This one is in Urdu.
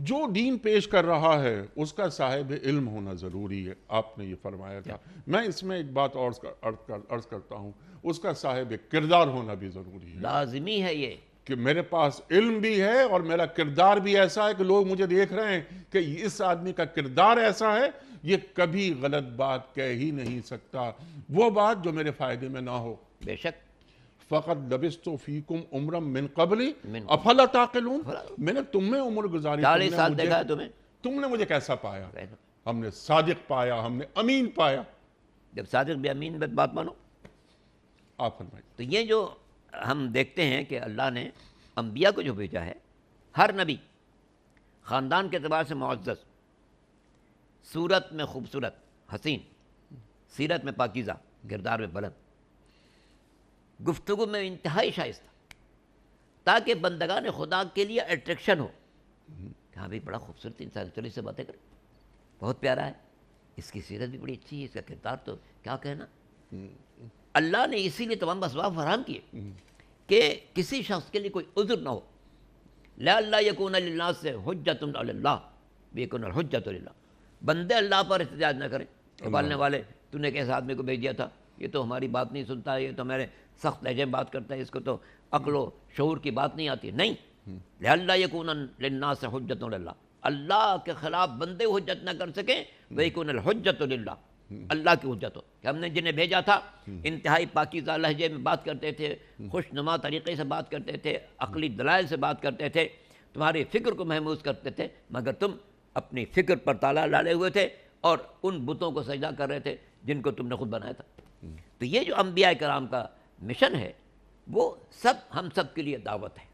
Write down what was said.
جو دین پیش کر رہا ہے اس کا صاحب علم ہونا ضروری ہے، آپ نے یہ فرمایا تھا۔ میں اس میں ایک بات اور عرض کرتا ہوں، اس کا صاحب کردار ہونا بھی ضروری ہے لازمی ہے یہ کہ میرے پاس علم بھی ہے اور میرا کردار بھی ایسا ہے کہ لوگ مجھے دیکھ رہے ہیں کہ اس آدمی کا کردار ایسا ہے، یہ کبھی غلط بات کہہ ہی نہیں سکتا، وہ بات جو میرے فائدے میں نہ ہو۔ بے شک فقط لبثت فیکم عمرا من قبلی من افلا تعقلون، میں نے تم میں عمر گزاری، 40 سال دیکھا ہے تمہیں، تم نے مجھے کیسا پایا؟ ہم نے صادق پایا، ہم نے امین پایا۔ جب صادق بھی امین بات مانو۔ آپ فرمائیے۔ تو یہ جو ہم دیکھتے ہیں کہ اللہ نے انبیاء کو جو بھیجا ہے، ہر نبی خاندان کے اعتبار سے معزز، صورت میں خوبصورت حسین، سیرت میں پاکیزہ، کردار میں بلند، گفتگو میں انتہائی شائستہ، تاکہ بندگان خدا کے لیے اٹریکشن ہو کہ ہاں بھائی بڑا خوبصورت انسان، چلو اس سے باتیں کریں، بہت پیارا ہے، اس کی سیرت بھی بڑی اچھی ہے، اس کا کردار تو کیا کہنا۔ اللہ نے اسی لیے تمام اسباب فراہم کیے کہ کسی شخص کے لیے کوئی عذر نہ ہو، لَأَلَّا يَكُونَ لِلنَّاسِ حُجَّةٌ عَلَى اللَّهِ وَيَكُونَ الْحُجَّةُ لِلَّهِ، بندے اللہ پر احتجاج نہ کریں، پالنے والے تو نے کیسے آدمی کو بھیج دیا تھا، یہ تو ہماری بات نہیں سنتا ہے، یہ تو ہمارے سخت لہجے میں بات کرتا ہے، اس کو تو عقل و شعور کی بات نہیں آتی، نہیں، لَأَلَّا يَكُونَ لِلنَّاسِ حُجَّةٌ عَلَى اللَّهِ، اللہ کے خلاف بندے حجت نہ کر سکیں، وَيَكُونَ الْحُجَّةُ لِلَّهِ، اللہ کی حجت ہو کہ ہم نے جنہیں بھیجا تھا انتہائی پاکیزہ لہجے میں بات کرتے تھے، خوش نما طریقے سے بات کرتے تھے، عقلی دلائل سے بات کرتے تھے، تمہاری فکر کو محفوظ کرتے تھے، مگر تم اپنی فکر پر تالا ڈالے ہوئے تھے اور ان بتوں کو سجدہ کر رہے تھے جن کو تم نے خود بنایا تھا۔ تو یہ جو انبیاء کرام کا مشن ہے وہ سب ہم سب کے لیے دعوت ہے۔